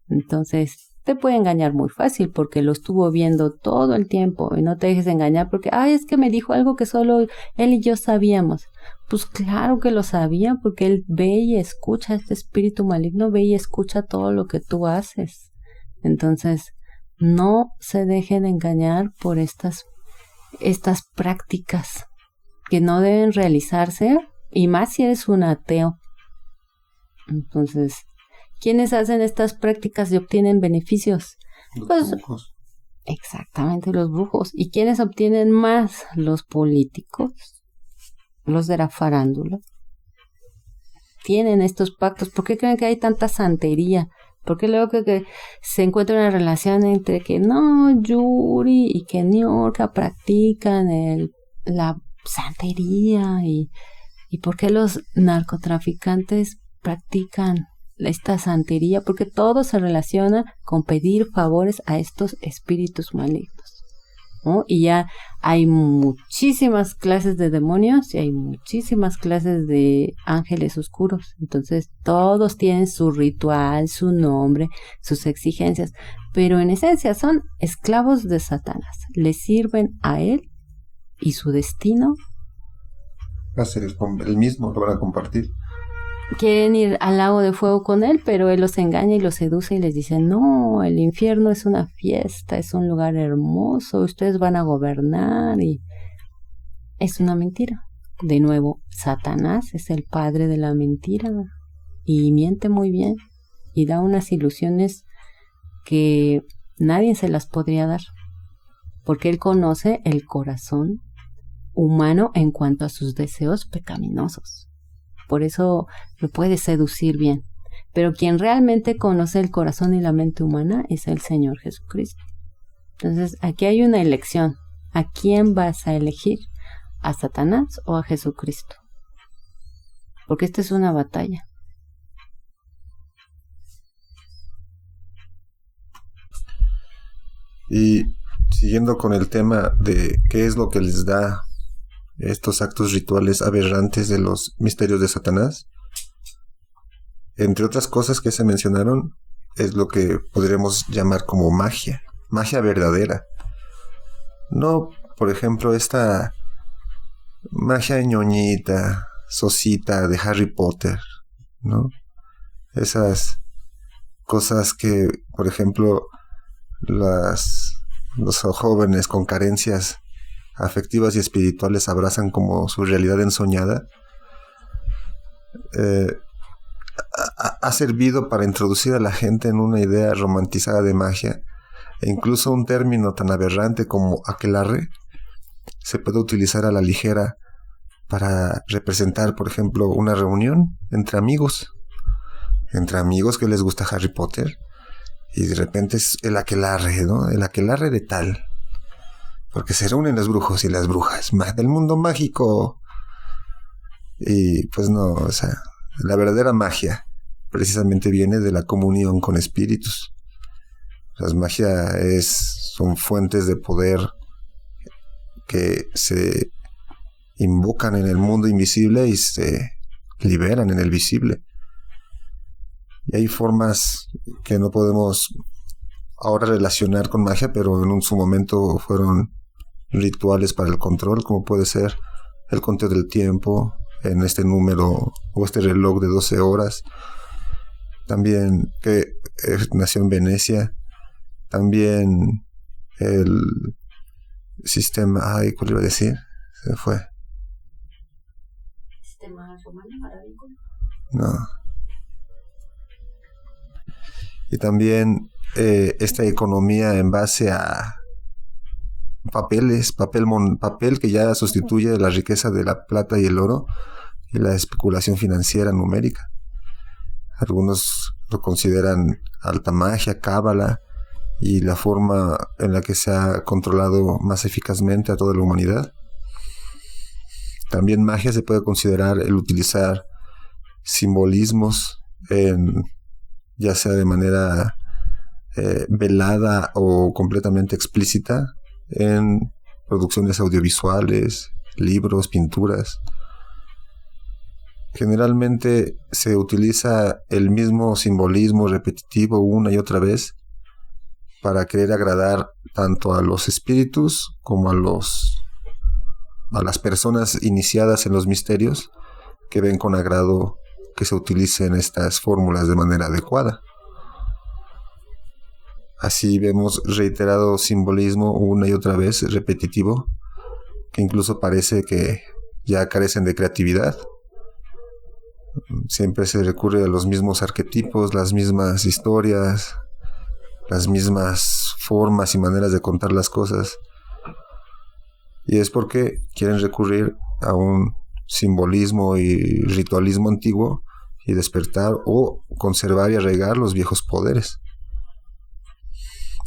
Entonces, te puede engañar muy fácil porque lo estuvo viendo todo el tiempo y no te dejes engañar porque, es que me dijo algo que solo él y yo sabíamos. Pues claro que lo sabía porque él ve y escucha, este espíritu maligno ve y escucha todo lo que tú haces. Entonces, no se dejen engañar por estas prácticas que no deben realizarse, y más si eres un ateo. Entonces, ¿quiénes hacen estas prácticas y obtienen beneficios? Los brujos. Exactamente, los brujos. ¿Y quiénes obtienen más? Los políticos, los de la farándula. Tienen estos pactos. ¿Por qué creen que hay tanta santería? ¿Por qué luego que se encuentra una relación entre que no, Yuri y que Niurka practican la santería? ¿Y por qué los narcotraficantes practican esta santería? Porque todo se relaciona con pedir favores a estos espíritus malignos, ¿no? Y ya hay muchísimas clases de demonios y hay muchísimas clases de ángeles oscuros. Entonces todos tienen su ritual, su nombre, sus exigencias, pero en esencia son esclavos de Satanás. Le sirven a él y su destino Va a ser el mismo, lo van a compartir. Quieren ir al lago de fuego con él, pero él los engaña y los seduce y les dice, no, el infierno es una fiesta, es un lugar hermoso, ustedes van a gobernar, y es una mentira. De nuevo, Satanás es el padre de la mentira y miente muy bien y da unas ilusiones que nadie se las podría dar, porque él conoce el corazón humano en cuanto a sus deseos pecaminosos. Por eso lo puede seducir bien. Pero quien realmente conoce el corazón y la mente humana es el Señor Jesucristo. Entonces, aquí hay una elección. ¿A quién vas a elegir? ¿A Satanás o a Jesucristo? Porque esta es una batalla. Y siguiendo con el tema de qué es lo que les da estos actos rituales aberrantes de los misterios de Satanás, entre otras cosas que se mencionaron, es lo que podríamos llamar como magia verdadera. No, por ejemplo, esta magia ñoñita, sosita de Harry Potter, ¿no? Esas cosas que, por ejemplo, los jóvenes con carencias afectivas y espirituales abrazan como su realidad ensoñada, ha servido para introducir a la gente en una idea romantizada de magia, e incluso un término tan aberrante como aquelarre se puede utilizar a la ligera para representar, por ejemplo, una reunión entre amigos que les gusta Harry Potter, y de repente es el aquelarre, ¿no? El aquelarre de tal, porque se reúnen los brujos y las brujas del mundo mágico. Y pues no, o sea, la verdadera magia precisamente viene de la comunión con espíritus. Las magia son fuentes de poder que se invocan en el mundo invisible y se liberan en el visible. Y hay formas que no podemos ahora relacionar con magia, pero en su momento fueron rituales para el control, como puede ser el conteo del tiempo en este número o este reloj de 12 horas. También que nació en Venecia. También el sistema, ¿cuál iba a decir? Se fue. No. Y también esta economía en base a papel que ya sustituye la riqueza de la plata y el oro y la especulación financiera numérica. Algunos lo consideran alta magia, cábala, y la forma en la que se ha controlado más eficazmente a toda la humanidad. También magia se puede considerar el utilizar simbolismos, ya sea de manera velada o completamente explícita, en producciones audiovisuales, libros, pinturas. Generalmente se utiliza el mismo simbolismo repetitivo una y otra vez para querer agradar tanto a los espíritus como a las personas iniciadas en los misterios, que ven con agrado que se utilicen estas fórmulas de manera adecuada. Así vemos reiterado simbolismo una y otra vez, repetitivo, que incluso parece que ya carecen de creatividad. Siempre se recurre a los mismos arquetipos, las mismas historias, las mismas formas y maneras de contar las cosas. Y es porque quieren recurrir a un simbolismo y ritualismo antiguo y despertar o conservar y arraigar los viejos poderes.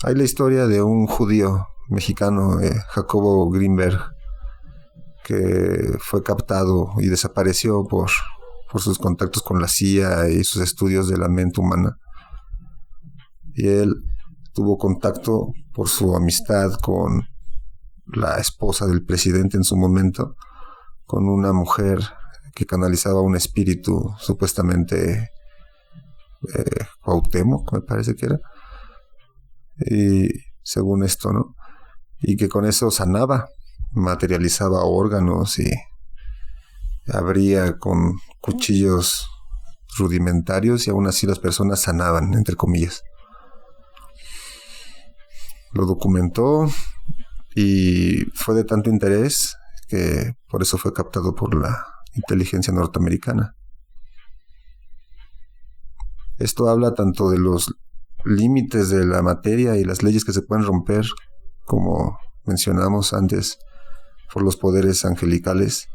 Hay la historia de un judío mexicano, Jacobo Greenberg, que fue captado y desapareció por sus contactos con la CIA y sus estudios de la mente humana. Y él tuvo contacto por su amistad con la esposa del presidente en su momento, con una mujer que canalizaba un espíritu supuestamente Cuauhtémoc, me parece que era, y según esto, ¿no? Y que con eso sanaba, materializaba órganos y abría con cuchillos rudimentarios, y aún así las personas sanaban, entre comillas. Lo documentó y fue de tanto interés que por eso fue captado por la inteligencia norteamericana. Esto habla tanto de los límites de la materia y las leyes que se pueden romper, como mencionamos antes, por los poderes angelicales,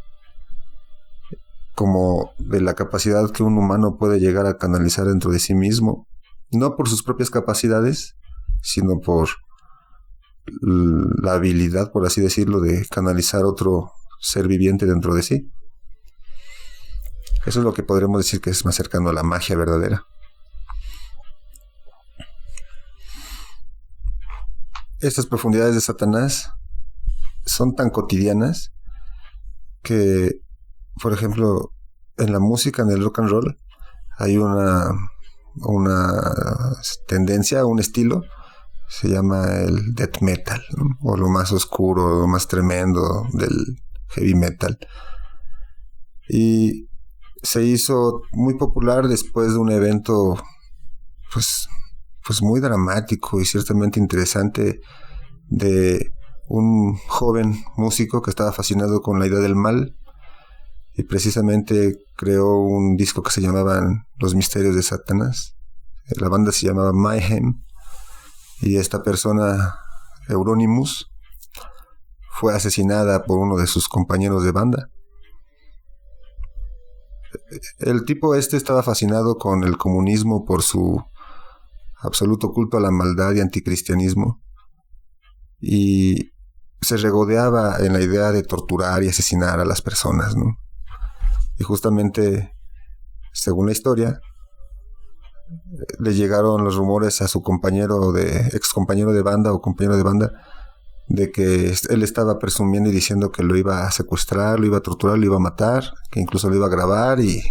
como de la capacidad que un humano puede llegar a canalizar dentro de sí mismo, no por sus propias capacidades, sino por la habilidad, por así decirlo, de canalizar otro ser viviente dentro de sí. Eso es lo que podremos decir que es más cercano a la magia verdadera. Estas profundidades de Satanás son tan cotidianas que, por ejemplo, en la música, en el rock and roll, hay una tendencia, un estilo, se llama el death metal, ¿no? O lo más oscuro, lo más tremendo del heavy metal. Y se hizo muy popular después de un evento pues muy dramático y ciertamente interesante de un joven músico que estaba fascinado con la idea del mal, y precisamente creó un disco que se llamaban Los Misterios de Satanás. La banda se llamaba Mayhem, y esta persona, Euronymous, fue asesinada por uno de sus compañeros de banda. El tipo estaba fascinado con el comunismo por su absoluto culto a la maldad y anticristianismo, y se regodeaba en la idea de torturar y asesinar a las personas, ¿no? Y justamente, según la historia, le llegaron los rumores a su ex compañero de banda o compañero de banda, de que él estaba presumiendo y diciendo que lo iba a secuestrar, lo iba a torturar, lo iba a matar, que incluso lo iba a grabar y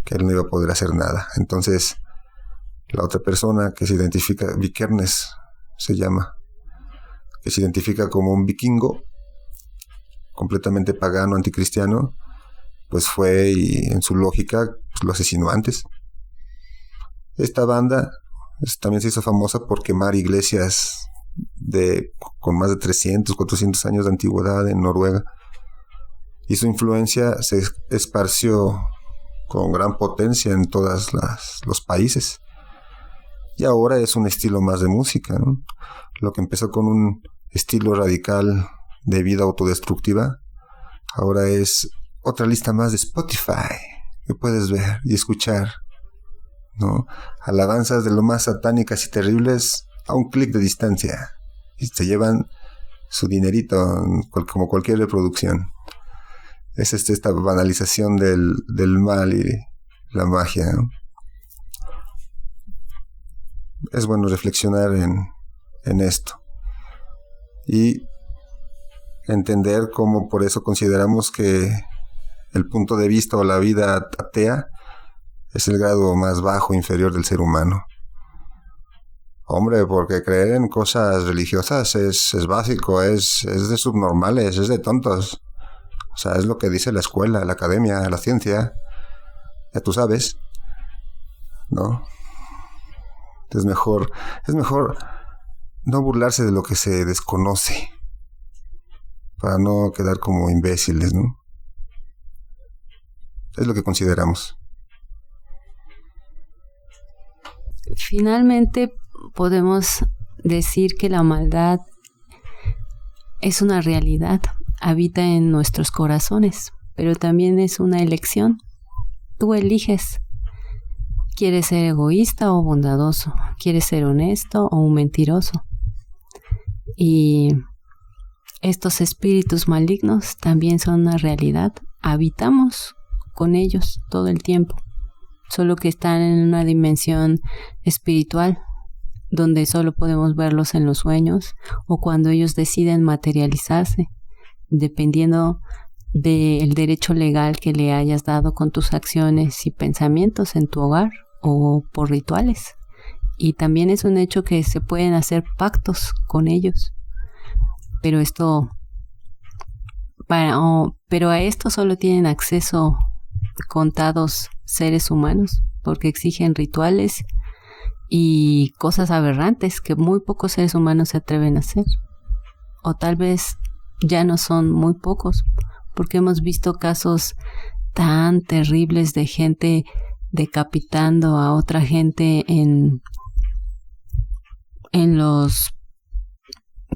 que él no iba a poder hacer nada. Entonces, la otra persona, que se identifica, Vikernes se llama, que se identifica como un vikingo completamente pagano, anticristiano, pues fue y en su lógica pues lo asesinó antes. Esta banda también se hizo famosa por quemar iglesias con más de 300, 400 años de antigüedad en Noruega, y su influencia se esparció con gran potencia en todos los países. Y ahora es un estilo más de música, ¿no? Lo que empezó con un estilo radical de vida autodestructiva, ahora es otra lista más de Spotify que puedes ver y escuchar, ¿no? Alabanzas de lo más satánicas y terribles a un clic de distancia, y se llevan su dinerito como cualquier reproducción. Es esta banalización del mal y la magia, ¿no? Es bueno reflexionar en esto y entender cómo por eso consideramos que el punto de vista o la vida atea es el grado más bajo, inferior del ser humano. Hombre, porque creer en cosas religiosas es básico, es de subnormales, es de tontos. O sea, es lo que dice la escuela, la academia, la ciencia. Ya tú sabes, ¿no? Es mejor no burlarse de lo que se desconoce, para no quedar como imbéciles, ¿no? Es lo que consideramos. Finalmente podemos decir que la maldad es una realidad, habita en nuestros corazones, pero también es una elección. Tú eliges. ¿Quieres ser egoísta o bondadoso? ¿Quieres ser honesto o un mentiroso? Y estos espíritus malignos también son una realidad. Habitamos con ellos todo el tiempo, solo que están en una dimensión espiritual, donde solo podemos verlos en los sueños o cuando ellos deciden materializarse, dependiendo del derecho legal que le hayas dado con tus acciones y pensamientos en tu hogar o por rituales. Y también es un hecho que se pueden hacer pactos con ellos, pero a esto solo tienen acceso contados seres humanos, porque exigen rituales y cosas aberrantes que muy pocos seres humanos se atreven a hacer, o tal vez ya no son muy pocos, porque hemos visto casos tan terribles de gente decapitando a otra gente en los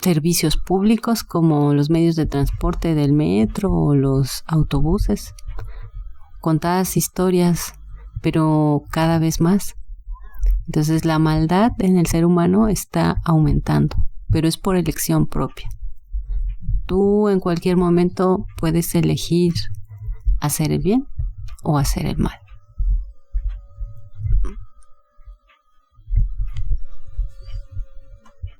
servicios públicos como los medios de transporte del metro o los autobuses. Contadas historias, pero cada vez más. Entonces la maldad en el ser humano está aumentando, pero es por elección propia. Tú en cualquier momento puedes elegir hacer el bien o hacer el mal.